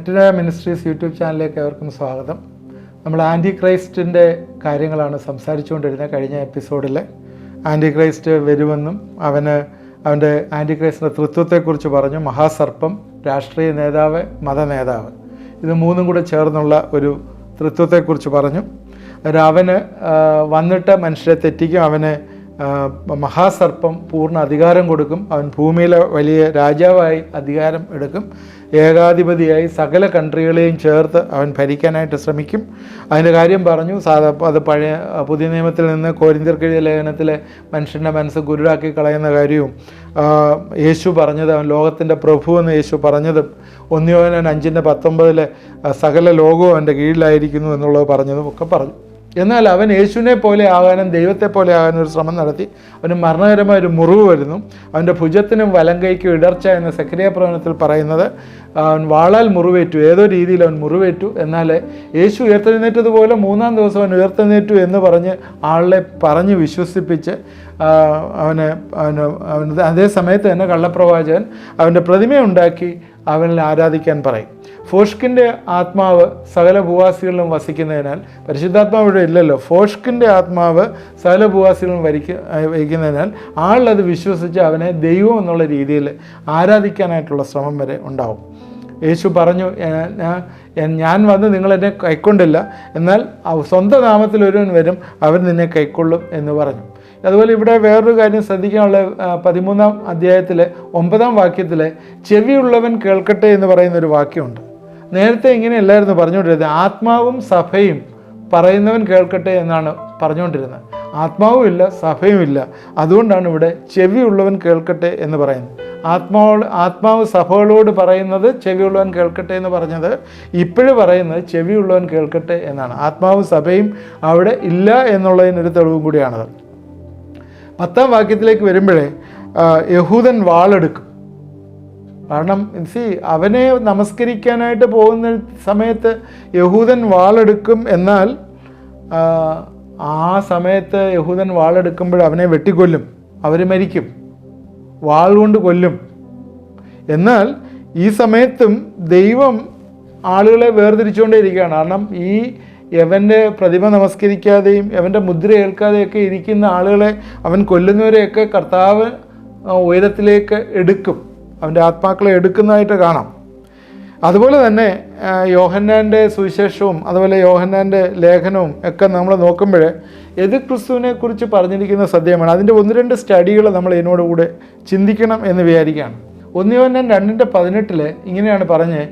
കെനറ്റിന ministries YouTube ചാനലിലേക്ക് ഏവർക്കും സ്വാഗതം. നമ്മൾ ആൻറ്റി ക്രൈസ്റ്റിൻ്റെ കാര്യങ്ങളാണ് സംസാരിച്ചുകൊണ്ടിരുന്നത്. കഴിഞ്ഞ എപ്പിസോഡിൽ ആൻറ്റി ക്രൈസ്റ്റ് വരുമെന്നും അവൻ്റെ ആൻറ്റി ക്രൈസ്റ്റിൻ്റെ തൃത്വത്തെക്കുറിച്ച് പറഞ്ഞു. മഹാസർപ്പം, രാഷ്ട്രീയ നേതാവ്, മത നേതാവ്, ഇത് മൂന്നും കൂടെ ചേർന്നുള്ള ഒരു തൃത്വത്തെക്കുറിച്ച് പറഞ്ഞു. അവന് വന്നിട്ട് മനുഷ്യരെ തെറ്റിക്കും. അവന് മഹാസർപ്പം പൂർണ്ണ അധികാരം കൊടുക്കും. അവൻ ഭൂമിയിലെ വലിയ രാജാവായി അധികാരം എടുക്കും. ഏകാധിപതിയായി സകല കൺട്രികളെയും ചേർത്ത് അവൻ ഭരിക്കാനായിട്ട് ശ്രമിക്കും. അതിൻ്റെ കാര്യം പറഞ്ഞു. അത് പുതിയ നിയമത്തിൽ നിന്ന് കൊരിന്ത്യർക്കെഴുതിയ ലേഖനത്തിലെ മനുഷ്യൻ്റെ മനസ്സ് കുരുടാക്കി കളയുന്ന കാര്യവും യേശു പറഞ്ഞത്, അവൻ ലോകത്തിൻ്റെ പ്രഭു എന്ന് യേശു പറഞ്ഞതും, 1 യോഹന്നാൻ 5:19 സകല ലോകവും അവൻ്റെ കീഴിലായിരിക്കുന്നു എന്നുള്ളത് പറഞ്ഞതും ഒക്കെ പറഞ്ഞു. എന്നാൽ അവൻ യേശുവിനെ പോലെ ആകാനും ദൈവത്തെ പോലെ ആകാനും ഒരു ശ്രമം നടത്തി. അവന് മരണകരമായൊരു മുറിവ് വരുന്നു. അവൻ്റെ ഭുജത്തിനും വലം കൈക്കും ഇടർച്ച എന്ന് സെക്കറിയ പ്രവചനത്തിൽ പറയുന്നത്. അവൻ വാളാൽ മുറിവേറ്റു, ഏതോ രീതിയിൽ അവൻ മുറിവേറ്റു. എന്നാൽ യേശു ഉയർത്തെഴുന്നേറ്റതുപോലെ 3-ാം ദിവസം അവൻ ഉയർത്തെഴുന്നേറ്റു എന്ന് പറഞ്ഞ് ആളെ പറഞ്ഞ് വിശ്വസിപ്പിച്ച് അവന് അതേ സമയത്ത് തന്നെ കള്ളപ്രവാചകൻ അവൻ്റെ പ്രതിമയുണ്ടാക്കി അവനിൽ ആരാധിക്കാൻ പറയും. ഫോഷ്കിൻ്റെ ആത്മാവ് സകല ഭൂവാസികളിലും വസിക്കുന്നതിനാൽ, പരിശുദ്ധാത്മാവ് ഇവിടെ ഇല്ലല്ലോ, ഫോഷ്കിൻ്റെ ആത്മാവ് സകല ഭൂവാസികളിലും വഹിക്കുന്നതിനാൽ ആളത് വിശ്വസിച്ച് അവനെ ദൈവം എന്നുള്ള രീതിയിൽ ആരാധിക്കാനായിട്ടുള്ള ശ്രമം വരെ ഉണ്ടാവും. യേശു പറഞ്ഞു, ഞാൻ വന്ന് നിങ്ങളെന്നെ കൈക്കൊണ്ടില്ല, എന്നാൽ സ്വന്തം നാമത്തിൽ ഒരുവൻ വരും, അവൻ നിന്നെ കൈക്കൊള്ളും എന്ന് പറഞ്ഞു. അതുപോലെ ഇവിടെ വേറൊരു കാര്യം ശ്രദ്ധിക്കാനുള്ള 13-ാം അധ്യായത്തിലെ 9-ാം വാക്യത്തിലെ ചെവിയുള്ളവൻ കേൾക്കട്ടെ എന്ന് പറയുന്നൊരു വാക്യമുണ്ട്. നേരത്തെ ഇങ്ങനെയല്ലായിരുന്നു പറഞ്ഞുകൊണ്ടിരുന്നത്. ആത്മാവും സഭയും പറയുന്നവൻ കേൾക്കട്ടെ എന്നാണ് പറഞ്ഞുകൊണ്ടിരുന്നത്. ആത്മാവും ഇല്ല, സഭയും ഇല്ല. അതുകൊണ്ടാണ് ഇവിടെ ചെവിയുള്ളവൻ കേൾക്കട്ടെ എന്ന് പറയുന്നത്. ആത്മാവ് സഭകളോട് പറയുന്നത് ചെവിയുള്ളവൻ കേൾക്കട്ടെ എന്ന് പറഞ്ഞത്, ഇപ്പോഴും പറയുന്നത് ചെവിയുള്ളവൻ കേൾക്കട്ടെ എന്നാണ്. ആത്മാവും സഭയും അവിടെ ഇല്ല എന്നുള്ളതിനൊരു തെളിവും കൂടിയാണത്. 10-ാം വാക്യത്തിലേക്ക് വരുമ്പോഴേ യഹൂദൻ വാളെടുക്കും. കാരണം അവനെ നമസ്കരിക്കാനായിട്ട് പോകുന്ന സമയത്ത് യഹൂദൻ വാളെടുക്കും. എന്നാൽ ആ സമയത്ത് യഹൂദൻ വാളെടുക്കുമ്പോൾ അവനെ വെട്ടിക്കൊല്ലും, അവർ മരിക്കും, വാൾ കൊണ്ട് കൊല്ലും. എന്നാൽ ഈ സമയത്തും ദൈവം ആളുകളെ വേർതിരിച്ചുകൊണ്ടേയിരിക്കുകയാണ്. കാരണം യവൻ്റെ പ്രതിമ നമസ്കരിക്കാതെയും യവൻ്റെ മുദ്ര ഏൽക്കാതെയൊക്കെ ഇരിക്കുന്ന ആളുകളെ അവൻ കൊല്ലുന്നവരെയൊക്കെ കർത്താവ് ഉയരത്തിലേക്ക് എടുക്കും, അവൻ്റെ ആത്മാക്കളെ എടുക്കുന്നതായിട്ട് കാണാം. അതുപോലെ തന്നെ യോഹന്നാൻ്റെ സുവിശേഷവും അതുപോലെ യോഹന്നാൻ്റെ ലേഖനവും ഒക്കെ നമ്മൾ നോക്കുമ്പോൾ ക്രിസ്തുവിനെ കുറിച്ച് പറഞ്ഞിരിക്കുന്ന സത്യമാണ്. അതിൻ്റെ 1-2 സ്റ്റഡികൾ നമ്മൾ ഇതിനോടുകൂടെ ചിന്തിക്കണം എന്ന് വിചാരിക്കുകയാണ്. 1 യോഹന്നാൻ 2:18 ഇങ്ങനെയാണ് പറഞ്ഞ്,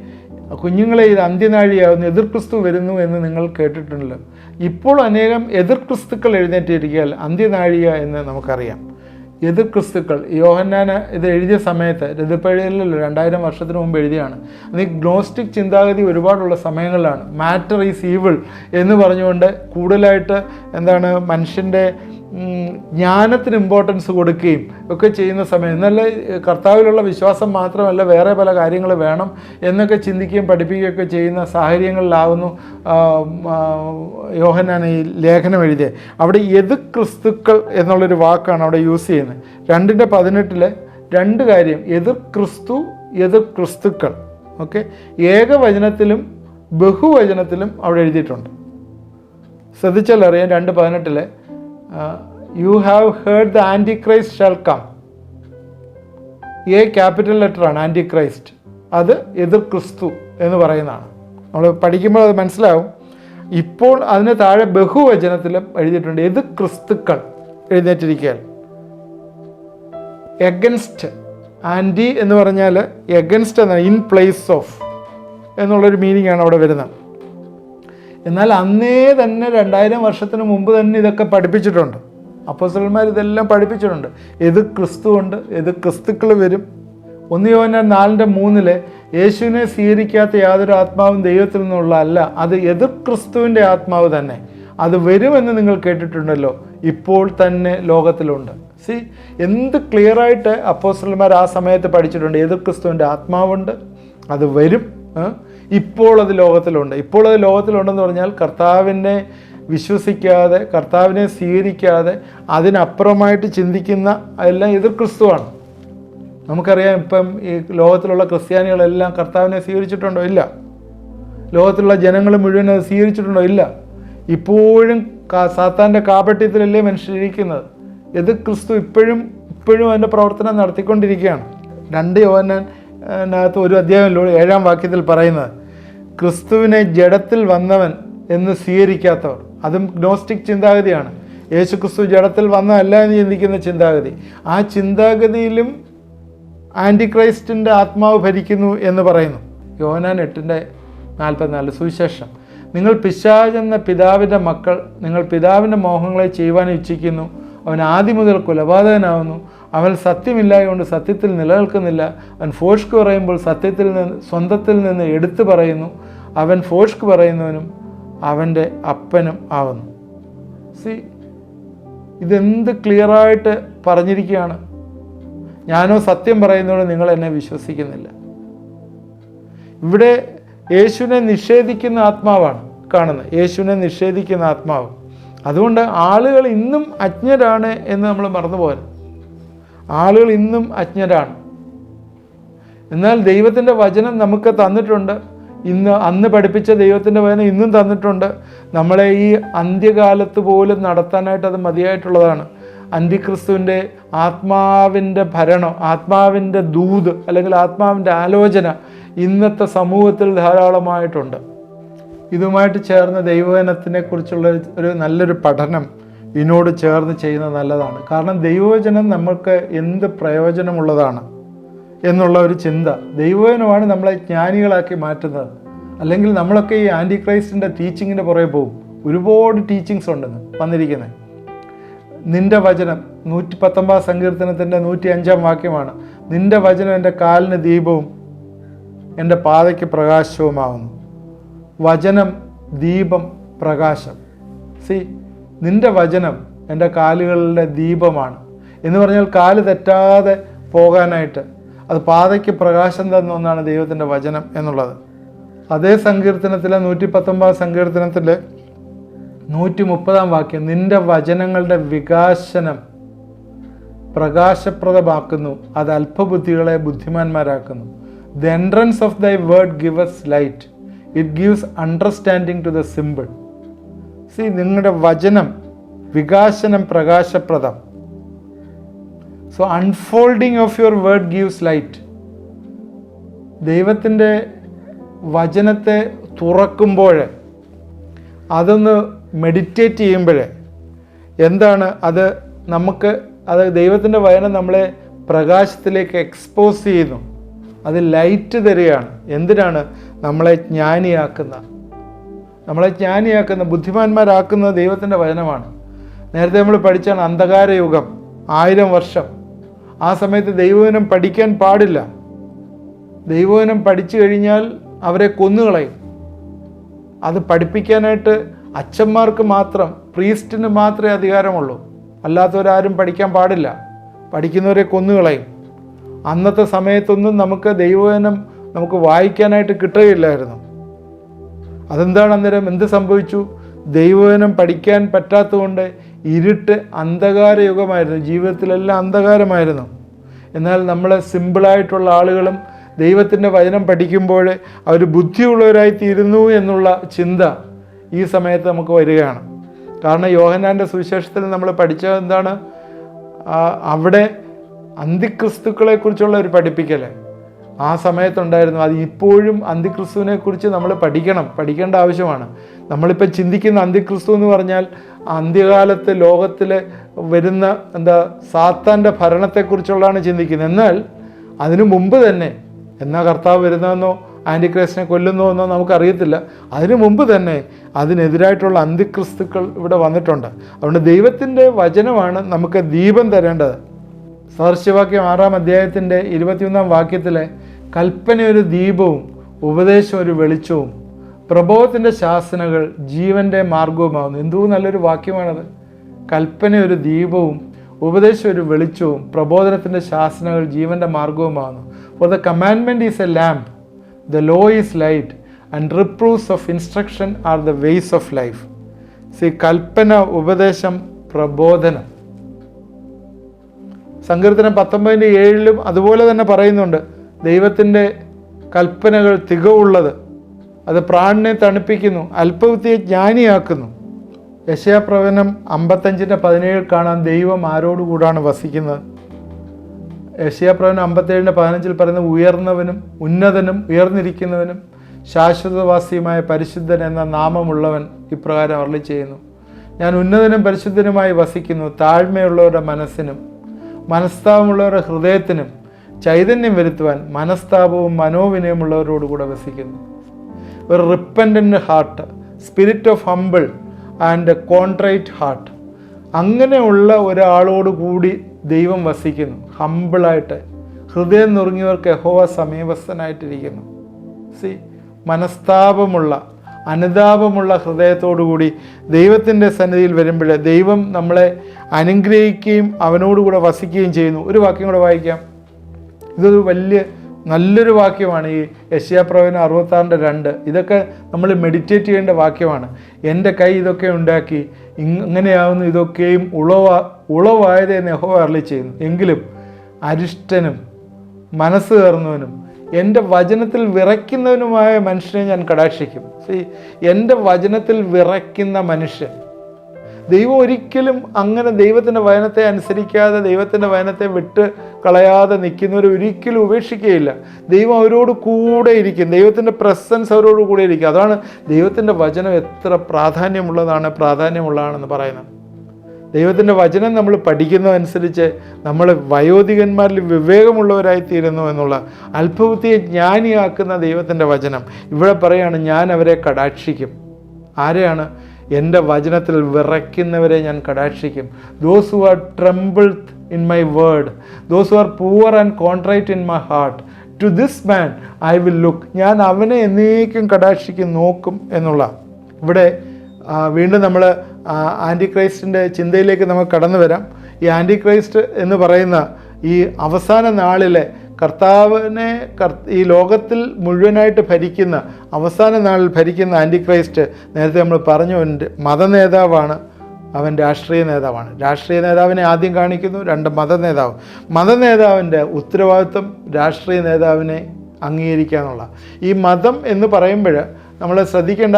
കുഞ്ഞുങ്ങളെ, ഇത് അന്ത്യനാഴിയാവുന്ന ക്രിസ്തു വരുന്നു എന്ന് നിങ്ങൾ കേട്ടിട്ടുണ്ടല്ലോ. ഇപ്പോൾ അനേകം ക്രിസ്തുക്കൾ എഴുന്നേറ്റിരിക്കുകയാൽ അന്ത്യനാഴിക എന്ന് നമുക്കറിയാം. ക്രിസ്തുക്കൾ യോഹന്നാന് ഇത് എഴുതിയ സമയത്ത്, ഇതിപ്പോഴല്ലോ 2000 വർഷത്തിന് മുമ്പ് എഴുതിയാണ്. അത് ഗ്നോസ്റ്റിക് ചിന്താഗതി ഒരുപാടുള്ള സമയങ്ങളിലാണ്. മാറ്റർ ഈസ് ഈവിൾ എന്ന് പറഞ്ഞുകൊണ്ട് കൂടുതലായിട്ട് മനുഷ്യൻ്റെ ജ്ഞാനത്തിന് ഇമ്പോർട്ടൻസ് കൊടുക്കുകയും ഒക്കെ ചെയ്യുന്ന സമയം, എന്നല്ല കർത്താവിലുള്ള വിശ്വാസം മാത്രമല്ല വേറെ പല കാര്യങ്ങൾ വേണം എന്നൊക്കെ ചിന്തിക്കുകയും പഠിപ്പിക്കുകയൊക്കെ ചെയ്യുന്ന സാഹചര്യങ്ങളിലാവുന്നു യോഹന്നാൻ ഈ ലേഖനം എഴുതിയത്. അവിടെ ക്രിസ്തുക്കൾ എന്നുള്ളൊരു വാക്കാണ് അവിടെ യൂസ് ചെയ്യുന്നത്. 2:18 2 കാര്യം, ക്രിസ്തു, ക്രിസ്തുക്കൾ. ഓക്കെ, ഏകവചനത്തിലും ബഹുവചനത്തിലും അവിടെ എഴുതിയിട്ടുണ്ട്. ശ്രദ്ധിച്ചാൽ അറിയാം. 2:18 you have heard the antichrist shall come. Capital ലെറ്ററാണ് ആൻറ്റിക്രൈസ്റ്റ്. അത് ക്രിസ്തു എന്ന് പറയുന്നതാണ്. നമ്മൾ പഠിക്കുമ്പോൾ അത് മനസ്സിലാവും. ഇപ്പോൾ അതിന് താഴെ ബഹുവചനത്തിലും എഴുതിയിട്ടുണ്ട് ക്രിസ്തുക്കൾ എഴുന്നേറ്റിരിക്കാൻ. എഗൻസ്റ്റ്, ആൻറ്റി എന്ന് പറഞ്ഞാൽ എഗൻസ്റ്റ് എന്നാണ്, ഇൻ പ്ലേസ് ഓഫ് എന്നുള്ളൊരു മീനിങ് ആണ് അവിടെ വരുന്നത്. എന്നാൽ അന്നേ തന്നെ 2000 വർഷത്തിന് മുമ്പ് തന്നെ ഇതൊക്കെ പഠിപ്പിച്ചിട്ടുണ്ട്. അപ്പോസ്തലന്മാർ ഇതെല്ലാം പഠിപ്പിച്ചിട്ടുണ്ട്. ക്രിസ്തുവുണ്ട്, ക്രിസ്തുക്കൾ വരും. 1 യോഹന്നാൻ 4:3 യേശുവിനെ സ്വീകരിക്കാത്ത യാതൊരു ആത്മാവും ദൈവത്തിൽ നിന്നുള്ള അല്ല, അത് ക്രിസ്തുവിൻ്റെ ആത്മാവ് തന്നെ, അത് വരുമെന്ന് നിങ്ങൾ കേട്ടിട്ടുണ്ടല്ലോ, ഇപ്പോൾ തന്നെ ലോകത്തിലുണ്ട്. എന്ത് ക്ലിയറായിട്ട് അപ്പോസ്തലന്മാർ ആ സമയത്ത് പഠിച്ചിട്ടുണ്ട്. ക്രിസ്തുവിൻ്റെ ആത്മാവുണ്ട്, അത് വരും, ഇപ്പോൾ അത് ലോകത്തിലുണ്ട്. ഇപ്പോൾ അത് ലോകത്തിലുണ്ടെന്ന് പറഞ്ഞാൽ കർത്താവിനെ വിശ്വസിക്കാതെ, കർത്താവിനെ സ്വീകരിക്കാതെ അതിനപ്പുറമായിട്ട് ചിന്തിക്കുന്ന എല്ലാം ക്രിസ്തുവാണ്. നമുക്കറിയാം, ഇപ്പം ഈ ലോകത്തിലുള്ള ക്രിസ്ത്യാനികളെല്ലാം കർത്താവിനെ സ്വീകരിച്ചിട്ടുണ്ടോ? ഇല്ല. ലോകത്തിലുള്ള ജനങ്ങൾ മുഴുവൻ അത് സ്വീകരിച്ചിട്ടുണ്ടോ? ഇല്ല. ഇപ്പോഴും സാത്താൻ്റെ കാപട്യത്തിലല്ലേ മനുഷ്യരിക്കുന്നത്. ഇത് ക്രിസ്തു ഇപ്പോഴും അതിൻ്റെ പ്രവർത്തനം നടത്തിക്കൊണ്ടിരിക്കുകയാണ്. 2 യോഹന്നാനകത്ത് ഒരു അധ്യായത്തിലൂടെ 7-ാം വാക്യത്തിൽ പറയുന്നത്, ക്രിസ്തുവിനെ ജഡത്തിൽ വന്നവൻ എന്ന് സ്വീകരിക്കാത്തവർ, അതും ഗ്നോസ്റ്റിക് ചിന്താഗതിയാണ്. യേശു ക്രിസ്തു ജഡത്തിൽ വന്നതല്ല എന്ന് ചിന്തിക്കുന്ന ചിന്താഗതി, ആ ചിന്താഗതിയിലും ആൻറ്റിക്രൈസ്റ്റിൻ്റെ ആത്മാവ് ഭരിക്കുന്നു എന്ന് പറയുന്നു. യോഹന്നാൻ 8:44 സുവിശേഷം, നിങ്ങൾ പിശാചെന്ന പിതാവിൻ്റെ മക്കൾ, നിങ്ങൾ പിതാവിൻ്റെ മോഹങ്ങളെ ചെയ്യുവാൻ ഇച്ഛിക്കുന്നു. അവൻ ആദ്യം മുതൽ കൊലപാതകനാവുന്നു. അവൻ സത്യമില്ലായതുകൊണ്ട് സത്യത്തിൽ നിലനിൽക്കുന്നില്ല. അവൻ ഫോഷ്ക്ക് പറയുമ്പോൾ സ്വന്തത്തിൽ നിന്ന് എടുത്തു പറയുന്നു. അവൻ ഫോഷ്ക്ക് പറയുന്നവനും അവൻ്റെ അപ്പനും ആവുന്നു. ഇതെന്ത് ക്ലിയറായിട്ട് പറഞ്ഞിരിക്കുകയാണ്. ഞാനോ സത്യം പറയുന്നതോടെ നിങ്ങൾ എന്നെ വിശ്വസിക്കുന്നില്ല. ഇവിടെ യേശുവിനെ നിഷേധിക്കുന്ന ആത്മാവാണ് കാണുന്നത്, യേശുവിനെ നിഷേധിക്കുന്ന ആത്മാവ്. അതുകൊണ്ട് ആളുകൾ ഇന്നും അജ്ഞരാണ് എന്ന് നമ്മൾ മറന്നുപോകരുത്. ആളുകൾ ഇന്നും അജ്ഞരാണ്. എന്നാൽ ദൈവത്തിൻ്റെ വചനം നമുക്ക് തന്നിട്ടുണ്ട്. അന്ന് പഠിപ്പിച്ച ദൈവത്തിൻ്റെ വചനം ഇന്നും തന്നിട്ടുണ്ട്. നമ്മളെ ഈ അന്ത്യകാലത്ത് പോലും നടത്താനായിട്ട് അത് മതിയായിട്ടുള്ളതാണ്. അന്തിക്രിസ്തുവിൻ്റെ ആത്മാവിൻ്റെ ഭരണം, ആത്മാവിൻ്റെ ദൂത് അല്ലെങ്കിൽ ആത്മാവിൻ്റെ ആലോചന ഇന്നത്തെ സമൂഹത്തിൽ ധാരാളമായിട്ടുണ്ട്. ഇതുമായിട്ട് ചേർന്ന് ദൈവവചനത്തിനെ കുറിച്ചുള്ള ഒരു നല്ലൊരു പഠനം ഇതിനോട് ചേർന്ന് ചെയ്യുന്നത് നല്ലതാണ്. കാരണം ദൈവവചനം നമുക്ക് എന്ത് പ്രയോജനമുള്ളതാണ് എന്നുള്ള ഒരു ചിന്ത, ദൈവവചനമാണ് നമ്മളെ ജ്ഞാനികളാക്കി മാറ്റുന്നത്. അല്ലെങ്കിൽ നമ്മളൊക്കെ ഈ ആൻറ്റിക്രൈസ്റ്റിൻ്റെ ടീച്ചിങ്ങിൻ്റെ പുറകെ പോകും. ഒരുപാട് ടീച്ചിങ്സ് ഉണ്ടെന്ന് വന്നിരിക്കുന്നത്. നിൻ്റെ വചനം 119 സങ്കീർത്തനത്തിൻ്റെ 105-ാം വാക്യമാണ്, നിൻ്റെ വചനം എൻ്റെ കാലിന് ദീപവും എൻ്റെ പാതയ്ക്ക് പ്രകാശവുമാവുന്നു. വചനം, ദീപം, പ്രകാശം. നിൻ്റെ വചനം എൻ്റെ കാലുകളുടെ ദീപമാണ് എന്ന് പറഞ്ഞാൽ കാല് തെറ്റാതെ പോകാനായിട്ട് അത് പാതയ്ക്ക് പ്രകാശം തന്ന ഒന്നാണ് ദൈവത്തിൻ്റെ വചനം എന്നുള്ളത്. അതേ സങ്കീർത്തനത്തിലെ 119 സങ്കീർത്തനത്തിലെ 130-ാം വാക്യം, നിൻ്റെ വചനങ്ങളുടെ വികാസനം പ്രകാശപ്രദമാക്കുന്നു, അത് അല്പബുദ്ധികളെ ബുദ്ധിമാന്മാരാക്കുന്നു. The entrance of thy word gives light. It gives understanding to the simple. നിങ്ങളുടെ വചനം വികാസനം പ്രകാശപ്രദം. So unfolding of your word gives light. ദൈവത്തിൻ്റെ വചനത്തെ തുറക്കുമ്പോൾ, അതൊന്ന് മെഡിറ്റേറ്റ് ചെയ്യുമ്പോൾ എന്താണ് അത് നമുക്ക്, അത് ദൈവത്തിൻ്റെ വചനം നമ്മളെ പ്രകാശത്തിലേക്ക് എക്സ്പോസ് ചെയ്യുന്നു. അത് ലൈറ്റ് തരികയാണ്. എന്തിനാണ്? നമ്മളെ ജ്ഞാനിയാക്കുന്ന ബുദ്ധിമാന്മാരാക്കുന്ന ദൈവത്തിൻ്റെ വചനമാണ്. നേരത്തെ നമ്മൾ പഠിച്ചാണ് അന്ധകാര യുഗം, 1000 വർഷം. ആ സമയത്ത് ദൈവവചനം പഠിക്കാൻ പാടില്ല. ദൈവവചനം പഠിച്ചു കഴിഞ്ഞാൽ അവരെ കൊന്നുകളയും. അത് പഠിപ്പിക്കാനായിട്ട് അച്ഛന്മാർക്ക് മാത്രം, പ്രീസ്റ്റിന് മാത്രമേ അധികാരമുള്ളൂ. അല്ലാത്തവരാരും പഠിക്കാൻ പാടില്ല. പഠിക്കുന്നവരെ കൊന്നുകളയും. അന്നത്തെ സമയത്തൊന്നും നമുക്ക് ദൈവവചനം നമുക്ക് വായിക്കാനായിട്ട് കിട്ടുകയില്ലായിരുന്നു. അതെന്താണ് അന്നേരം എന്ത് സംഭവിച്ചു? ദൈവവചനം പഠിക്കാൻ പറ്റാത്തതുകൊണ്ട് ഇരുട്ട്, അന്ധകാര യുഗമായിരുന്നു. ജീവിതത്തിലെല്ലാം അന്ധകാരമായിരുന്നു. എന്നാൽ നമ്മളെ സിമ്പിളായിട്ടുള്ള ആളുകളും ദൈവത്തിൻ്റെ വചനം പഠിക്കുമ്പോൾ അവർ ബുദ്ധിയുള്ളവരായി തീരുന്നു എന്നുള്ള ചിന്ത ഈ സമയത്ത് നമുക്ക് വരികയാണ്. കാരണം യോഹന്നാൻ്റെ സുവിശേഷത്തിൽ നമ്മൾ പഠിച്ചത് എന്താണ്? അവിടെ അന്തിക്രിസ്തുക്കളെക്കുറിച്ചുള്ള ഒരു പഠിപ്പിക്കൽ ആ സമയത്തുണ്ടായിരുന്നു. അത് ഇപ്പോഴും അന്തിക്രിസ്തുവിനെ കുറിച്ച് നമ്മൾ പഠിക്കേണ്ട ആവശ്യമാണ്. നമ്മളിപ്പോൾ ചിന്തിക്കുന്ന അന്തിക്രിസ്തു എന്ന് പറഞ്ഞാൽ അന്ത്യകാലത്ത് ലോകത്തിൽ വരുന്ന സാത്താൻ്റെ ഭരണത്തെക്കുറിച്ചുള്ളതാണ് ചിന്തിക്കുന്നത്. എന്നാൽ അതിനു മുമ്പ് തന്നെ, എന്നാ കർത്താവ് വരുന്നതെന്നോ ആൻറ്റിക്രൈസ്റ്റിനെ കൊല്ലുന്നോ എന്നോ നമുക്കറിയത്തില്ല. അതിനു മുമ്പ് തന്നെ അതിനെതിരായിട്ടുള്ള അന്തിക്രിസ്തുക്കൾ ഇവിടെ വന്നിട്ടുണ്ട്. അതുകൊണ്ട് ദൈവത്തിൻ്റെ വചനമാണ് നമുക്ക് ദീപം തരേണ്ടത്. സദൃശവാക്യം 6-ാം അധ്യായത്തിൻ്റെ 21-ാം വാക്യത്തിലെ കൽപ്പന ഒരു ദീപവും ഉപദേശം ഒരു വെളിച്ചവും പ്രബോധത്തിൻ്റെ ശാസനകൾ ജീവൻ്റെ മാർഗവുമാകുന്നു. എന്തോ നല്ലൊരു വാക്യമാണത്. കൽപ്പന ഒരു ദീപവും ഉപദേശം ഒരു വെളിച്ചവും പ്രബോധനത്തിൻ്റെ ശാസനകൾ ജീവൻ്റെ മാർഗവുമാകുന്നു. For the commandment is a lamp, the law is light, and reproves of instruction are the ways of life. കൽപ്പന, ഉപദേശം, പ്രബോധനം. സങ്കീർത്തനം 19:7 അതുപോലെ തന്നെ പറയുന്നുണ്ട്, ദൈവത്തിൻ്റെ കൽപ്പനകൾ തികവുള്ളത്, അത് പ്രാണനെ തണുപ്പിക്കുന്നു, അല്പബുദ്ധിയെ ജ്ഞാനിയാക്കുന്നു. യെശയ്യാപ്രവചനം 55:17 കാണാൻ ദൈവം ആരോടുകൂടാണ് വസിക്കുന്നത്. യെശയ്യാപ്രവചനം 57:15 പറയുന്നത് ഉയർന്നവനും ഉന്നതനും ഉയർന്നിരിക്കുന്നവനും ശാശ്വതവാസിയുമായ പരിശുദ്ധൻ എന്ന നാമമുള്ളവൻ ഇപ്രകാരം അരുളി ചെയ്യുന്നു: ഞാൻ ഉന്നതനും പരിശുദ്ധനുമായി വസിക്കുന്നു, താഴ്മയുള്ളവരുടെ മനസ്സിനും മനസ്താപമുള്ളവരുടെ ഹൃദയത്തിനും ചൈതന്യം വരുത്തുവാൻ മനസ്താപവും മനോവിനയമുള്ളവരോടുകൂടെ വസിക്കുന്നു. ഒരു repentant heart, spirit of humble and contrite heart, അങ്ങനെയുള്ള ഒരാളോട് കൂടി ദൈവം വസിക്കുന്നു. ഹംബിളായിട്ട് ഹൃദയം നുറുങ്ങിയവർക്ക് യഹോവ സമീപസ്ഥനായിട്ടിരിക്കുന്നു. മനസ്താപമുള്ള അനുതാപമുള്ള ഹൃദയത്തോടുകൂടി ദൈവത്തിൻ്റെ സന്നിധിയിൽ വരുമ്പോൾ ദൈവം നമ്മളെ അനുഗ്രഹിക്കുകയും അവനോടുകൂടെ വസിക്കുകയും ചെയ്യുന്നു. ഒരു വാക്യം കൂടെ വായിക്കാം. ഇതൊരു നല്ലൊരു വാക്യമാണ്. ഈ യെശയ്യാപ്രവചനം 66:2. ഇതൊക്കെ നമ്മൾ മെഡിറ്റേറ്റ് ചെയ്യേണ്ട വാക്യമാണ്. എൻ്റെ കൈ ഇതൊക്കെ ഉണ്ടാക്കി, ഇങ്ങനെയാവുന്നു, ഇതൊക്കെയും ഉളവായത് എന്ന് യഹോവ അരുളി ചെയ്യുന്നു. എങ്കിലും അരിഷ്ടനും മനസ്സ് കയറുന്നവനും എൻ്റെ വചനത്തിൽ വിറയ്ക്കുന്നവനുമായ മനുഷ്യനെ ഞാൻ കടാക്ഷിക്കും. എൻ്റെ വചനത്തിൽ വിറയ്ക്കുന്ന മനുഷ്യൻ, ദൈവം ഒരിക്കലും അങ്ങനെ ദൈവത്തിൻ്റെ വചനത്തെ അനുസരിക്കാതെ ദൈവത്തിൻ്റെ വചനത്തെ വിട്ട് കളയാതെ നിൽക്കുന്നവർ ഒരിക്കലും ഉപേക്ഷിക്കുകയില്ല. ദൈവം അവരോട് കൂടെ ഇരിക്കും. ദൈവത്തിൻ്റെ പ്രസൻസ് അവരോട് കൂടെ ഇരിക്കും. അതാണ് ദൈവത്തിൻ്റെ വചനം എത്ര പ്രാധാന്യമുള്ളതാണെന്ന് പറയുന്നത്. ദൈവത്തിൻ്റെ വചനം നമ്മൾ പഠിക്കുന്നതനുസരിച്ച് നമ്മൾ വയോധികന്മാരിൽ വിവേകമുള്ളവരായിത്തീരുന്നു എന്നുള്ള, അല്പബുദ്ധിയെ ജ്ഞാനിയാക്കുന്ന ദൈവത്തിൻ്റെ വചനം ഇവിടെ പറയാണ്, ഞാൻ അവരെ കടാക്ഷിക്കും. ആരെയാണ്? എൻ്റെ വചനത്തിൽ വിറയ്ക്കുന്നവരെ ഞാൻ കടാക്ഷിക്കും. Those who are trembled in my word, those who are poor and contrite in my heart, to this man I will look. ഞാൻ അവനെ എന്നേക്കും കടാക്ഷിക്കും, നോക്കും എന്നുള്ള. ഇവിടെ വീണ്ടും നമ്മൾ ആൻറ്റി ക്രൈസ്റ്റിൻ്റെ ചിന്തയിലേക്ക് നമുക്ക് കടന്നു വരാം. ഈ ആൻറ്റി ക്രൈസ്റ്റ് എന്ന് പറയുന്ന ഈ അവസാന നാളിലെ കർത്താവിനെ ഈ ലോകത്തിൽ മുഴുവനായിട്ട് ഭരിക്കുന്ന, അവസാന നാളിൽ ഭരിക്കുന്ന ആൻറ്റി ക്രൈസ്റ്റ്, നേരത്തെ നമ്മൾ പറഞ്ഞു, മതനേതാവാണ്, അവൻ രാഷ്ട്രീയ നേതാവാണ്. രാഷ്ട്രീയ നേതാവിനെ ആദ്യം കാണിക്കുന്നു, 2 മതനേതാവിൻ്റെ ഉത്തരവാദിത്വം രാഷ്ട്രീയ നേതാവിനെ അംഗീകരിക്കുക എന്നുള്ള. ഈ മതം എന്ന് പറയുമ്പോൾ നമ്മൾ ശ്രദ്ധിക്കേണ്ട,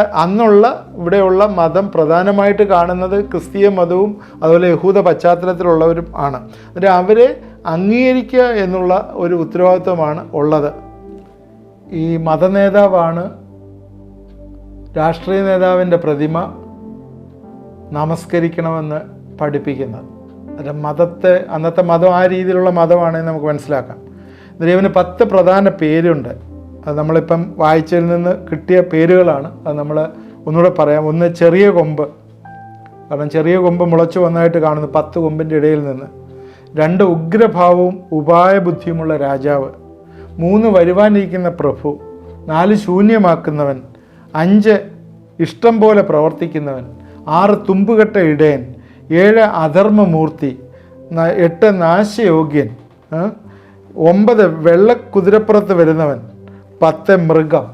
ഇവിടെയുള്ള മതം പ്രധാനമായിട്ട് കാണുന്നത് ക്രിസ്തീയ മതവും അതുപോലെ യഹൂദ പശ്ചാത്തലത്തിലുള്ളവരും ആണ്. എന്നിട്ട് അവരെ അംഗീകരിക്കുക എന്നുള്ള ഒരു ഉത്തരവാദിത്വമാണ് ഉള്ളത്. ഈ മതനേതാവാണ് രാഷ്ട്രീയ നേതാവിൻ്റെ പ്രതിമ നമസ്കരിക്കണമെന്ന് പഠിപ്പിക്കുന്നത്. അന്നത്തെ മതം ആ രീതിയിലുള്ള മതമാണെന്ന് നമുക്ക് മനസ്സിലാക്കാം. ദൈവന് 10 പ്രധാന പേരുണ്ട്. അത് നമ്മളിപ്പം വായിച്ചതിൽ നിന്ന് കിട്ടിയ പേരുകളാണ്. അത് നമ്മൾ ഒന്നുകൂടെ പറയാം. ഒന്ന്, ചെറിയ കൊമ്പ്. കാരണം ചെറിയ കൊമ്പ് മുളച്ചു വന്നതായിട്ട് കാണുന്നു 10 കൊമ്പിൻ്റെ ഇടയിൽ നിന്ന്. 2, ഉഗ്രഭാവവും ഉപായബുദ്ധിയുമുള്ള രാജാവ്. 3, വരുവാനിരിക്കുന്ന പ്രഭു. 4, ശൂന്യമാക്കുന്നവൻ. 5, ഇഷ്ടം പോലെ പ്രവർത്തിക്കുന്നവൻ. 6, തുമ്പുകെട്ട ഇടയൻ. 7, അധർമ്മമൂർത്തി. 8, നാശയോഗ്യൻ. 9, വെള്ളക്കുതിരപ്പുറത്ത് വരുന്നവൻ. 10, മൃഗം.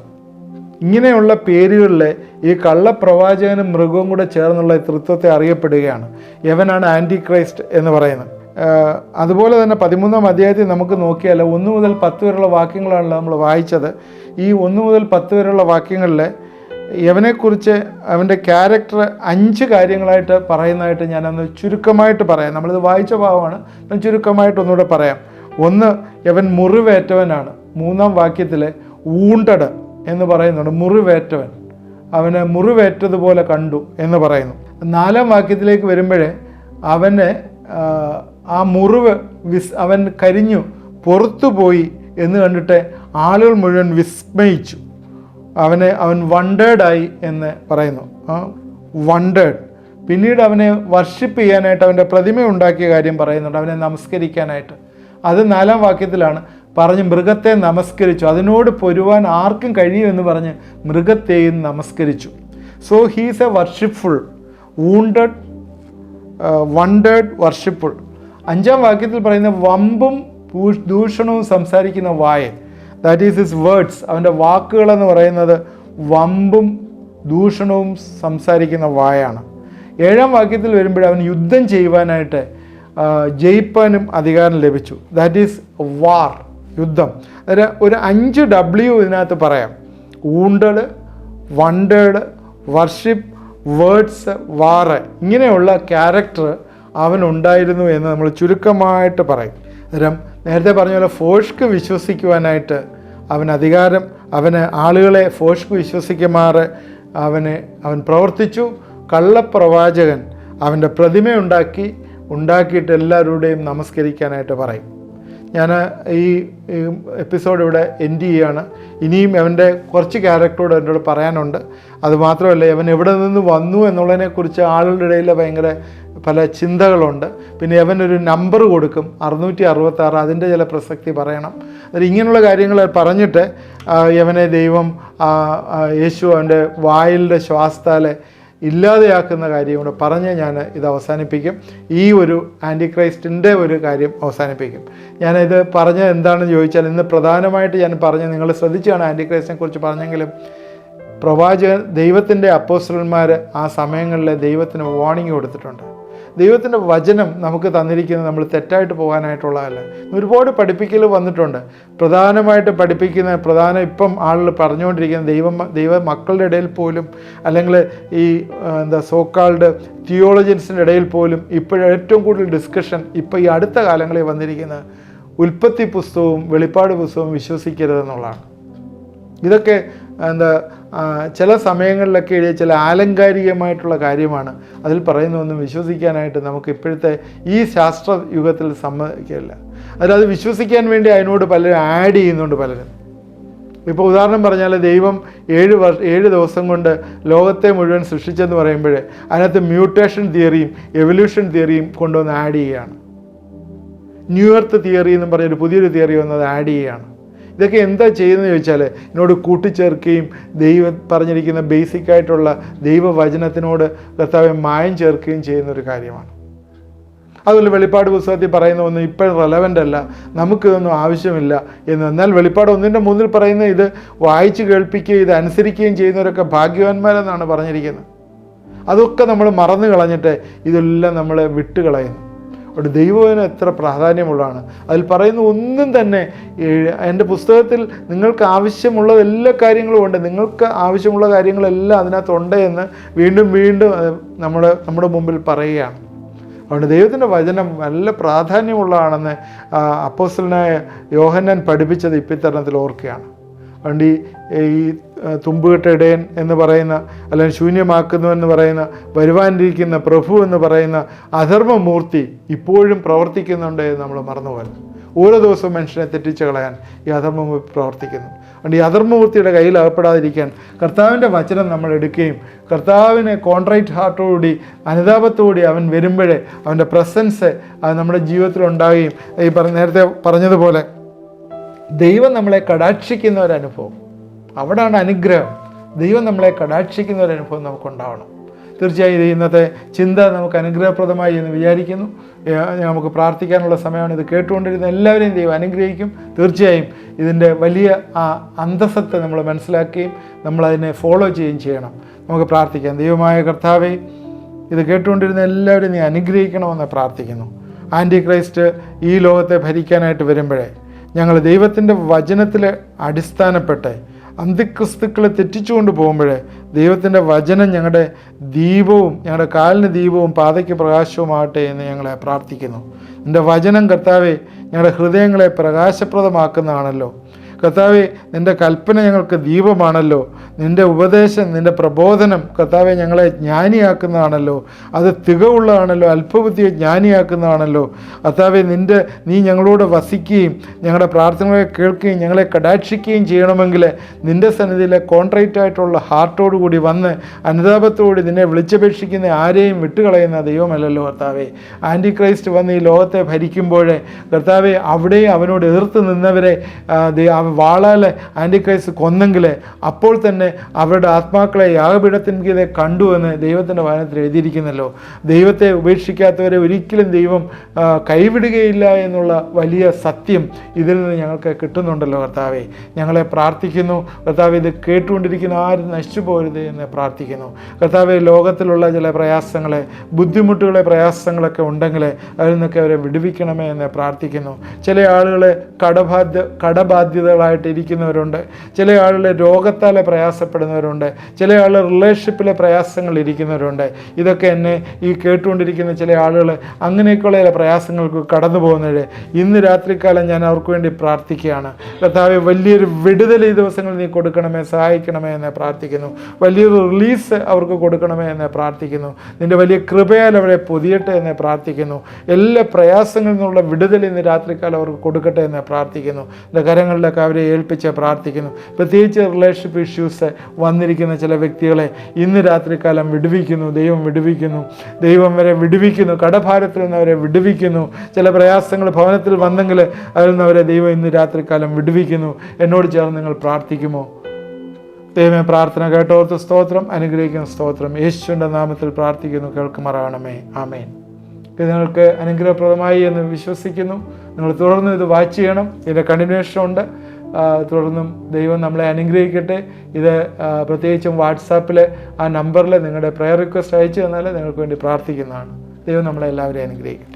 ഇങ്ങനെയുള്ള പേരുകളിൽ ഈ കള്ളപ്രവാചകനും മൃഗവും കൂടെ ചേർന്നുള്ള തൃത്വത്തെ അറിയപ്പെടുകയാണ്. യവനാണ് ആൻറ്റി ക്രൈസ്റ്റ് എന്ന് പറയുന്നത്. അതുപോലെ തന്നെ 13-ാം അധ്യായത്തിൽ നമുക്ക് നോക്കിയാൽ 1 മുതൽ 10 വരെയുള്ള വാക്യങ്ങളാണല്ലോ നമ്മൾ വായിച്ചത്. ഈ 1 മുതൽ 10 വരെയുള്ള വാക്യങ്ങളിൽ യവനെക്കുറിച്ച്, അവൻ്റെ ക്യാരക്ടർ 5 കാര്യങ്ങളായിട്ട് പറയുന്നതായിട്ട് ഞാനൊന്ന് ചുരുക്കമായിട്ട് പറയാം. നമ്മളിത് വായിച്ച ഭാഗമാണ്, ഞാൻ ചുരുക്കമായിട്ട് ഒന്നുകൂടെ പറയാം. 1, യവൻ മുറിവേറ്റവനാണ്. 3-ാം വാക്യത്തിൽ വൂണ്ടഡ് എന്ന് പറയുന്നുണ്ട്. മുറിവേറ്റവൻ, അവന് മുറിവേറ്റതുപോലെ കണ്ടു എന്ന് പറയുന്നു. 4-ാം വാക്യത്തിലേക്ക് വരുമ്പോഴേ അവന് ആ മുറിവ് അവൻ കരിഞ്ഞു പുറത്തുപോയി എന്ന് കണ്ടിട്ട് ആളുകൾ മുഴുവൻ വിസ്മയിച്ചു. അവൻ വണ്ടേഡായി എന്ന് പറയുന്നു. വണ്ടേഡ്. പിന്നീട് അവനെ വർഷിപ്പ് ചെയ്യാനായിട്ട് അവൻ്റെ പ്രതിമ ഉണ്ടാക്കിയ കാര്യം പറയുന്നുണ്ട്, അവനെ നമസ്കരിക്കാനായിട്ട്. അത് 4-ാം വാക്യത്തിലാണ് പറഞ്ഞ് മൃഗത്തെ നമസ്കരിച്ചു. അതിനോട് പൊരുവാൻ ആർക്കും കഴിയുമെന്ന് പറഞ്ഞ് മൃഗത്തെയും നമസ്കരിച്ചു. So he's a worshipful, wounded, wanted, worshipful. 5-ാം വാക്യത്തിൽ പറയുന്ന വമ്പും ദൂഷണവും സംസാരിക്കുന്ന വായ, ദാറ്റ് ഈസ് ഹിസ് വേർഡ്സ്. അവൻ്റെ വാക്കുകളെന്ന് പറയുന്നത് വമ്പും ദൂഷണവും സംസാരിക്കുന്ന വായാണ്. 7-ാം വാക്യത്തിൽ വരുമ്പോൾ അവൻ യുദ്ധം ചെയ്യുവാനായിട്ട് ജയിപ്പാനും അധികാരം ലഭിച്ചു. ദാറ്റ് ഈസ് വാർ, യുദ്ധം. ഒരു 5 W ഇതിനകത്ത് പറയാം. വൂണ്ടഡ്, വണ്ടേഡ്, വർഷിപ്പ്, വേർഡ്സ്, വാറ്, ഇങ്ങനെയുള്ള ക്യാരക്ടർ അവനുണ്ടായിരുന്നു എന്ന് നമ്മൾ ചുരുക്കമായിട്ട് പറയും. അന്നേരം നേരത്തെ പറഞ്ഞ പോലെ ഫോഷ്ക്ക് വിശ്വസിക്കുവാനായിട്ട് അവന് ആളുകളെ ഫോഷ്ക്ക് വിശ്വസിക്കുമാറ് അവൻ പ്രവർത്തിച്ചു. കള്ളപ്രവാചകൻ അവൻ്റെ പ്രതിമയുണ്ടാക്കിയിട്ട് എല്ലാവരുടെയും നമസ്കരിക്കാനായിട്ട് പറയും. ഞാൻ ഈ എപ്പിസോഡ് ഇവിടെ എൻഡ് ചെയ്യുകയാണ്. ഇനിയും അവൻ്റെ കുറച്ച് ക്യാരക്ടറോട് എന്നോട് പറയാനുണ്ട്. അതുമാത്രമല്ല, അവൻ എവിടെ നിന്ന് വന്നു എന്നുള്ളതിനെക്കുറിച്ച് ആളുകളുടെ ഇടയിൽ ഭയങ്കര പല ചിന്തകളുണ്ട്. പിന്നെ അവനൊരു നമ്പർ കൊടുക്കും, 666, അതിൻ്റെ ചില പ്രസക്തി പറയണം. അതായത് ഇങ്ങനെയുള്ള കാര്യങ്ങൾ പറഞ്ഞിട്ട് യവനെ ദൈവം യേശു അവൻ്റെ വായിലെ ശ്വാസത്താലെ ഇല്ലാതെയാക്കുന്ന കാര്യം കൂടെ പറഞ്ഞ് ഞാൻ ഇത് അവസാനിപ്പിക്കും. ഈ ഒരു ആൻറ്റിക്രൈസ്റ്റിൻ്റെ ഒരു കാര്യം അവസാനിപ്പിക്കും. ഞാനിത് പറഞ്ഞത് എന്താണെന്ന് ചോദിച്ചാൽ, ഇന്ന് പ്രധാനമായിട്ട് ഞാൻ നിങ്ങൾ ശ്രദ്ധിച്ചാണ് ആൻറ്റിക്രൈസ്റ്റിനെ കുറിച്ച് പറഞ്ഞെങ്കിലും, ദൈവത്തിൻ്റെ അപ്പോസ്തലന്മാർ ആ സമയങ്ങളിൽ ദൈവത്തിന് വാർണിംഗ് കൊടുത്തിട്ടുണ്ട്. ദൈവത്തിൻ്റെ വചനം നമുക്ക് തന്നിരിക്കുന്നത് നമ്മൾ തെറ്റായിട്ട് പോകാനായിട്ടുള്ളതല്ല. ഒരുപാട് പഠിപ്പിക്കൽ വന്നിട്ടുണ്ട്. പ്രധാനമായിട്ട് ഇപ്പം ആളുകൾ പറഞ്ഞുകൊണ്ടിരിക്കുന്ന ദൈവ മക്കളുടെ ഇടയിൽ പോലും, അല്ലെങ്കിൽ ഈ സോക്കാൾഡ് തിയോളജിയൻസിൻ്റെ ഇടയിൽ പോലും ഏറ്റവും കൂടുതൽ ഡിസ്കഷൻ ഇപ്പോൾ ഈ അടുത്ത കാലങ്ങളിൽ വന്നിരിക്കുന്ന ഉൽപ്പത്തി പുസ്തകവും വെളിപ്പാട് പുസ്തകവും വിശ്വസിക്കരുതെന്നുള്ളതാണ്. ഇതൊക്കെ ചില സമയങ്ങളിലൊക്കെ എഴുതിയ ചില ആലങ്കാരികമായിട്ടുള്ള കാര്യമാണ്. അതിൽ പറയുന്നതൊന്നും വിശ്വസിക്കാനായിട്ട് നമുക്ക് ഇപ്പോഴത്തെ ഈ ശാസ്ത്ര യുഗത്തിൽ സമ്മതിക്കില്ല. അത് വിശ്വസിക്കാൻ വേണ്ടി അതിനോട് പലരും ആഡ് ചെയ്യുന്നുണ്ട് പലരും. ഇപ്പോൾ ഉദാഹരണം പറഞ്ഞാൽ, ദൈവം 7 ദിവസം കൊണ്ട് ലോകത്തെ മുഴുവൻ സൃഷ്ടിച്ചെന്ന് പറയുമ്പോൾ അതിനകത്ത് മ്യൂട്ടേഷൻ തിയറിയും എവല്യൂഷൻ തിയറിയും കൊണ്ടുവന്ന് ആഡ് ചെയ്യുകയാണ്. ന്യൂ എർത്ത് തിയറി എന്നും പറഞ്ഞൊരു പുതിയൊരു തിയറി വന്നത് ആഡ് ചെയ്യുകയാണ്. ഇതൊക്കെ എന്താ ചെയ്യുന്നത് ചോദിച്ചാൽ, ഇതിനോട് കൂട്ടിച്ചേർക്കുകയും ദൈവം പറഞ്ഞിരിക്കുന്ന ബേസിക്കായിട്ടുള്ള ദൈവവചനത്തിനോട് കർത്താവെ മായം ചേർക്കുകയും ചെയ്യുന്നൊരു കാര്യമാണ്. അതുപോലെ വെളിപ്പാട് പുസ്തകത്തിൽ പറയുന്ന ഒന്നും ഇപ്പോഴും റെലവൻ്റ് അല്ല, നമുക്കിതൊന്നും ആവശ്യമില്ല എന്ന്. എന്നാൽ വെളിപ്പാട് 1:3 പറയുന്ന ഇത് വായിച്ച് കേൾപ്പിക്കുകയും ഇത് അനുസരിക്കുകയും ചെയ്യുന്നവരൊക്കെ ഭാഗ്യവാന്മാരെന്നാണ് പറഞ്ഞിരിക്കുന്നത്. അതൊക്കെ നമ്മൾ മറന്നു കളഞ്ഞിട്ട് ഇതെല്ലാം നമ്മൾ വിട്ടുകളയുന്നു. അവിടെ ദൈവത്തിന് എത്ര പ്രാധാന്യമുള്ളതാണ്. അതിൽ പറയുന്ന ഒന്നും തന്നെ, എൻ്റെ പുസ്തകത്തിൽ നിങ്ങൾക്ക് ആവശ്യമുള്ള എല്ലാ കാര്യങ്ങളും ഉണ്ട്, നിങ്ങൾക്ക് ആവശ്യമുള്ള കാര്യങ്ങളെല്ലാം അതിനകത്തുണ്ട് എന്ന് വീണ്ടും നമ്മുടെ മുമ്പിൽ പറയുകയാണ്. അതുകൊണ്ട് ദൈവത്തിൻ്റെ വചനം നല്ല പ്രാധാന്യമുള്ളതാണെന്ന് അപ്പോസ്തലനായ യോഹന്നാൻ പഠിപ്പിച്ചത് ഇപ്പിത്തരണത്തിൽ ഓർക്കുകയാണ്. അതുകൊണ്ട് ഈ തുമ്പുകെട്ട ഇടയൻ എന്ന് പറയുന്ന, അല്ലെങ്കിൽ ശൂന്യമാക്കുന്നു എന്ന് പറയുന്ന, വരുവാനിരിക്കുന്ന പ്രഭു എന്ന് പറയുന്ന അധർമ്മമൂർത്തി ഇപ്പോഴും പ്രവർത്തിക്കുന്നുണ്ട് എന്ന് നമ്മൾ മറന്നുപോകരുത്. ഓരോ ദിവസവും മനുഷ്യനെ തെറ്റിച്ച് കളയാൻ ഈ അധർമ്മമൂർത്തി പ്രവർത്തിക്കുന്നു. അതുകൊണ്ട് ഈ അധർമ്മമൂർത്തിയുടെ കയ്യിൽ അകപ്പെടാതിരിക്കാൻ കർത്താവിൻ്റെ വചനം നമ്മൾ എടുക്കുകയും, കർത്താവിനെ കോൺട്രൈറ്റ് ഹാർട്ടോടുകൂടി അനുതാപത്തോടുകൂടി അവൻ വരുമ്പോഴേ അവൻ്റെ പ്രസൻസ് അത് നമ്മുടെ ജീവിതത്തിൽ ഉണ്ടാവുകയും, ഈ നേരത്തെ പറഞ്ഞതുപോലെ ദൈവം നമ്മളെ കടാക്ഷിക്കുന്ന ഒരനുഭവം, അവിടെയാണ് അനുഗ്രഹം. ദൈവം നമ്മളെ കടാക്ഷിക്കുന്ന ഒരനുഭവം നമുക്കുണ്ടാവണം. തീർച്ചയായും ഇന്നത്തെ ചിന്ത നമുക്ക് അനുഗ്രഹപ്രദമായി എന്ന് വിചാരിക്കുന്നു. നമുക്ക് പ്രാർത്ഥിക്കാനുള്ള സമയമാണ്. ഇത് കേട്ടുകൊണ്ടിരുന്ന എല്ലാവരെയും ദൈവം അനുഗ്രഹിക്കും. തീർച്ചയായും ഇതിൻ്റെ വലിയ അന്തസത്ത നമ്മൾ മനസ്സിലാക്കുകയും നമ്മളതിനെ ഫോളോ ചെയ്യുകയും ചെയ്യണം. നമുക്ക് പ്രാർത്ഥിക്കാം. ദൈവമായ കർത്താവേ, ഇത് കേട്ടുകൊണ്ടിരുന്ന എല്ലാവരെയും നീ അനുഗ്രഹിക്കണമെന്ന് പ്രാർത്ഥിക്കുന്നു. ആൻറ്റിക്രൈസ്റ്റ് ഈ ലോകത്തെ ഭരിക്കാനായിട്ട് വരുമ്പോഴേ ഞങ്ങൾ ദൈവത്തിൻ്റെ വചനത്തിൽ അടിസ്ഥാനപ്പെട്ട് അന്തിക്രിസ്തുക്കളെ തെറ്റിച്ചുകൊണ്ട് പോകുമ്പോഴേ ദൈവത്തിൻ്റെ വചനം ഞങ്ങളുടെ ദീപവും, ഞങ്ങളുടെ കാലിന് ദീപവും പാതയ്ക്ക് പ്രകാശവുമാകട്ടെ എന്ന് ഞങ്ങളെ പ്രാർത്ഥിക്കുന്നു. നിൻ്റെ വചനം കർത്താവെ ഞങ്ങളുടെ ഹൃദയങ്ങളെ പ്രകാശപ്രദമാക്കുന്നതാണല്ലോ. കർത്താവെ, നിൻ്റെ കൽപ്പന ഞങ്ങൾക്ക് ദീപമാണല്ലോ. നിൻ്റെ ഉപദേശം, നിൻ്റെ പ്രബോധനം കർത്താവെ ഞങ്ങളെ ജ്ഞാനിയാക്കുന്നതാണല്ലോ. അത് തികവുള്ളതാണല്ലോ, അല്പബുദ്ധിയെ ജ്ഞാനിയാക്കുന്നതാണല്ലോ. കർത്താവെ, നീ ഞങ്ങളോട് വസിക്കുകയും ഞങ്ങളുടെ പ്രാർത്ഥനകളെ കേൾക്കുകയും ഞങ്ങളെ കടാക്ഷിക്കുകയും ചെയ്യണമെങ്കിൽ നിൻ്റെ സന്നിധിയിലെ കോൺട്രൈറ്റായിട്ടുള്ള ഹാർട്ടോടുകൂടി വന്ന് അനുതാപത്തോട് നിന്നെ വിളിച്ചപേക്ഷിക്കുന്ന ആരെയും വിട്ടുകളയുന്ന ദൈവമല്ലല്ലോ കർത്താവെ. ആൻറ്റിക്രൈസ്റ്റ് വന്ന് ഈ ലോകത്തെ ഭരിക്കുമ്പോഴേ കർത്താവെ, അവിടെ അവനോട് എതിർത്ത് നിന്നവരെ വാളാൽ ആൻറ്റിക്രൈസ്റ്റ് കൊന്നെങ്കിൽ അപ്പോൾ തന്നെ അവരുടെ ആത്മാക്കളെ യാഗപീഠത്തിൻകീഴെ കണ്ടുവെന്ന് ദൈവത്തിൻ്റെ വചനത്തിൽ എഴുതിയിരിക്കുന്നല്ലോ. ദൈവത്തെ ഉപേക്ഷിക്കാത്തവരെ ഒരിക്കലും ദൈവം കൈവിടുകയില്ല എന്നുള്ള വലിയ സത്യം ഇതിൽ നിന്ന് ഞങ്ങൾക്ക് കിട്ടുന്നുണ്ടല്ലോ കർത്താവെ. ഞങ്ങളെ പ്രാർത്ഥിക്കുന്നു കർത്താവെ, ഇത് കേട്ടുകൊണ്ടിരിക്കുന്ന ആരും നശിച്ചു പോകരുത് എന്ന് പ്രാർത്ഥിക്കുന്നു കർത്താവെ. ലോകത്തിലുള്ള ചില പ്രയാസങ്ങളെ, ബുദ്ധിമുട്ടുകളെ, പ്രയാസങ്ങളൊക്കെ ഉണ്ടെങ്കിൽ അതിൽ നിന്നൊക്കെ അവരെ വിടുവിക്കണമേ എന്ന് പ്രാർത്ഥിക്കുന്നു. ചില ആളുകളെ കടബാധ്യതകളാൽ പ്രയാസങ്ങളായിട്ട് ഇരിക്കുന്നവരുണ്ട്, ചില ആളുകൾ രോഗത്താലെ പ്രയാസപ്പെടുന്നവരുണ്ട്, ചില ആളുകൾ റിലേഷൻഷിപ്പിലെ പ്രയാസങ്ങൾ ഇരിക്കുന്നവരുണ്ട്. ഇതൊക്കെ എന്നെ ഈ കേട്ടുകൊണ്ടിരിക്കുന്ന ചില ആളുകൾ അങ്ങനെയൊക്കെയുള്ള ചില പ്രയാസങ്ങൾക്ക് കടന്നു പോകുന്നത് ഇന്ന് രാത്രികാലം ഞാൻ അവർക്ക് വേണ്ടി പ്രാർത്ഥിക്കുകയാണ്. കർത്താവേ, വലിയൊരു വിടുതൽ ഈ ദിവസങ്ങളിൽ നീ കൊടുക്കണമേ, സഹായിക്കണമേ എന്ന് പ്രാർത്ഥിക്കുന്നു. വലിയൊരു റിലീസ് അവർക്ക് കൊടുക്കണമേ എന്ന് പ്രാർത്ഥിക്കുന്നു. നിൻ്റെ വലിയ കൃപയാൽ അവരെ പൊതിയട്ടെ എന്ന് പ്രാർത്ഥിക്കുന്നു. എല്ലാ പ്രയാസങ്ങളിൽ നിന്നുള്ള വിടുതൽ ഇന്ന് രാത്രികാലം അവർക്ക് കൊടുക്കട്ടെ എന്ന് പ്രാർത്ഥിക്കുന്നു. എൻ്റെ കരങ്ങളിലൊക്കെ അവരെ ഏൽപ്പിച്ച് പ്രാർത്ഥിക്കുന്നു. പ്രത്യേകിച്ച് റിലേഷൻഷിപ്പ് ഇഷ്യൂസ് വന്നിരിക്കുന്ന ചില വ്യക്തികളെ ഇന്ന് രാത്രികാലം വിടുവിക്കുന്നു. ദൈവം വിടുവിക്കുന്നു. ദൈവം വരെ വിടുവിക്കുന്നു. കടഭാരത്തിൽ നിന്ന് അവരെ വിടുവിക്കുന്നു. ചില പ്രയാസങ്ങൾ ഭവനത്തിൽ വന്നെങ്കിൽ അതിൽ നിന്ന് അവരെ ദൈവം ഇന്ന് രാത്രികാലം വിടുവിക്കുന്നു. എന്നോട് ചേർന്ന് നിങ്ങൾ പ്രാർത്ഥിക്കുമോ? ദൈവമേ, പ്രാർത്ഥന കേട്ടോർത്ത് സ്തോത്രം, അനുഗ്രഹിക്കുന്ന സ്തോത്രം. യേശുവിൻ്റെ നാമത്തിൽ പ്രാർത്ഥിക്കുന്നു, കേൾക്കുമാറാകണമേ. ആമേൻ. ഇത് നിങ്ങൾക്ക് അനുഗ്രഹപ്രദമായി എന്ന് വിശ്വസിക്കുന്നു. നിങ്ങൾ തുടർന്ന് ഇത് വാച്ച് ചെയ്യണം. ഇതിൻ്റെ കണ്ടിന്യൂഷൻ ഉണ്ട്. തുടർന്നും ദൈവം നമ്മളെ അനുഗ്രഹിക്കട്ടെ. ഇത് പ്രത്യേകിച്ചും വാട്സാപ്പിൽ ആ നമ്പറിൽ നിങ്ങളുടെ പ്രയർ റിക്വസ്റ്റ് അയച്ചു തന്നാൽ നിങ്ങൾക്ക് വേണ്ടി പ്രാർത്ഥിക്കുന്നതാണ്. ദൈവം നമ്മളെ എല്ലാവരെയും അനുഗ്രഹിക്കും.